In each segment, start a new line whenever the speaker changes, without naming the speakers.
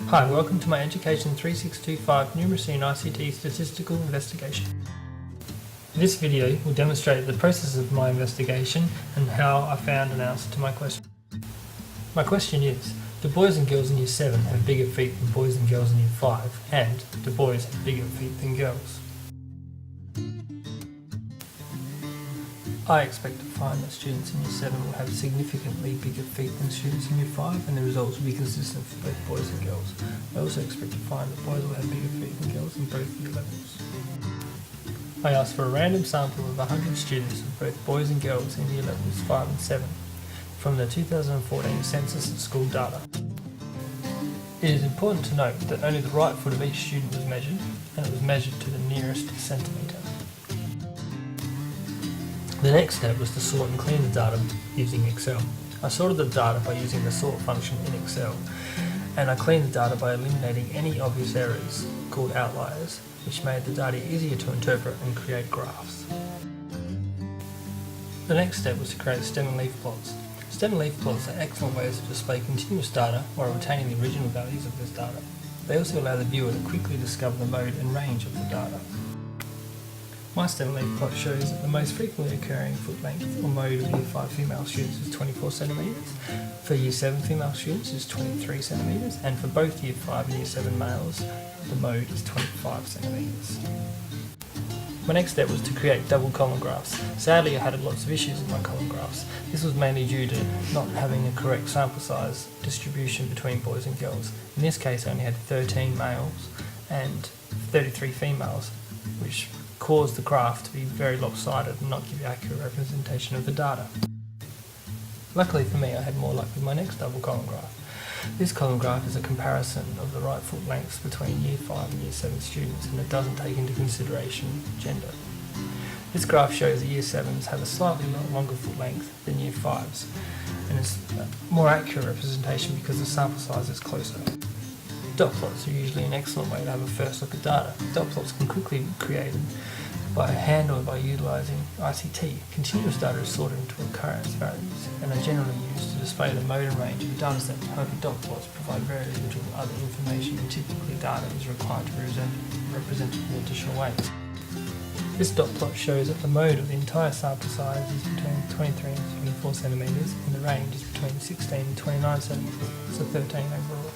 Hi, welcome to my EDUC3625 Numeracy and ICT Statistical investigation. This video will demonstrate the process of my investigation and how I found an answer to my question. My question is, do boys and girls in Year 7 have bigger feet than boys and girls in Year 5? And do boys have bigger feet than girls? I expect to find that students in Year 7 will have significantly bigger feet than students in Year 5, and the results will be consistent for both boys and girls. I also expect to find that boys will have bigger feet than girls in both year levels. I asked for a random sample of 100 students of both boys and girls in year levels 5 and 7 from the 2014 census and school data. It is important to note that only the right foot of each student was measured, and it was measured to the nearest centimetre. The next step was to sort and clean the data using Excel. I sorted the data by using the sort function in Excel, and I cleaned the data by eliminating any obvious errors, called outliers, which made the data easier to interpret and create graphs. The next step was to create stem and leaf plots. Stem and leaf plots are excellent ways to display continuous data while retaining the original values of this data. They also allow the viewer to quickly discover the mode and range of the data. My stem and leaf plot shows that the most frequently occurring foot length or mode of Year 5 female students is 24 cm, for Year 7 female students is 23 cm, and for both Year 5 and Year 7 males, the mode is 25 cm. My next step was to create double column graphs. Sadly, I had lots of issues with my column graphs. This was mainly due to not having a correct sample size distribution between boys and girls. In this case, I only had 13 males and 33 females, which caused the graph to be very lopsided and not give you accurate representation of the data. Luckily for me, I had more luck with my next double column graph. This column graph is a comparison of the right foot lengths between Year 5 and Year 7 students, and it doesn't take into consideration gender. This graph shows that Year 7s have a slightly longer foot length than Year 5s, and it's a more accurate representation because the sample size is closer. Dot plots are usually an excellent way to have a first look at data. Dot plots can quickly be created by hand or by utilising ICT. Continuous data is sorted into occurrence values and are generally used to display the mode and range of the dataset. However, dot plots provide very little other information, and typically data is required to be represented in additional ways. This dot plot shows that the mode of the entire sample size is between 23 and 24 cm, and the range is between 16 and 29 cm, so 13 overall.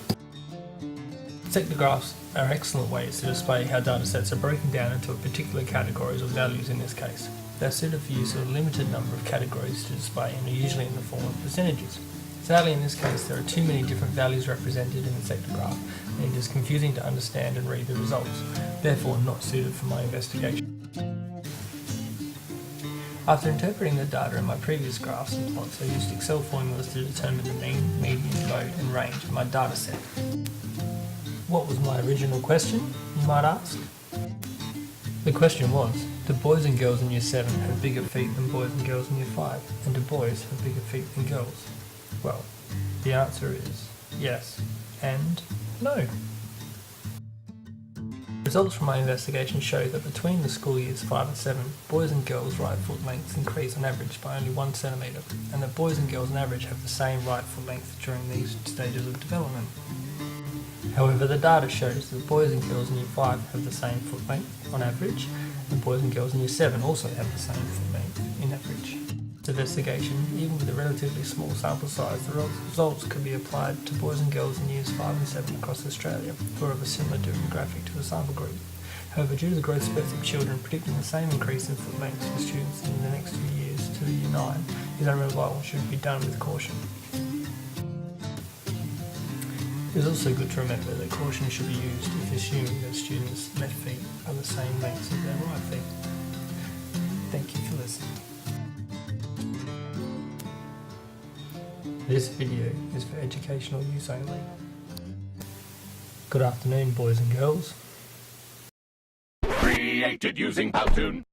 Sector graphs are excellent ways to display how datasets are broken down into particular categories or values in this case. They are suited for use of a limited number of categories to display and are usually in the form of percentages. Sadly, in this case, there are too many different values represented in the sector graph, and it is confusing to understand and read the results, therefore not suited for my investigation. After interpreting the data in my previous graphs and plots, I used Excel formulas to determine the mean, median, mode and range of my dataset. What was my original question, you might ask? The question was, do boys and girls in Year 7 have bigger feet than boys and girls in Year 5? And do boys have bigger feet than girls? Well, the answer is yes and no. Results from my investigation show that between the school years 5 and 7, boys and girls' right foot lengths increase on average by only 1 cm, and that boys and girls on average have the same right foot length during these stages of development. However, the data shows that boys and girls in Year 5 have the same foot length on average, and boys and girls in Year 7 also have the same foot length in average. This investigation, even with a relatively small sample size, the results could be applied to boys and girls in Years 5 and 7 across Australia who are of a similar demographic to the sample group. However, due to the growth spurts of children predicting the same increase in foot lengths for students in the next few years to Year 9 is unreliable and should be done with caution. It is also good to remember that caution should be used if assuming that students' left feet are the same length as their right feet. Thank you for listening. This video is for educational use only. Good afternoon, boys and girls.
Created using Powtoon.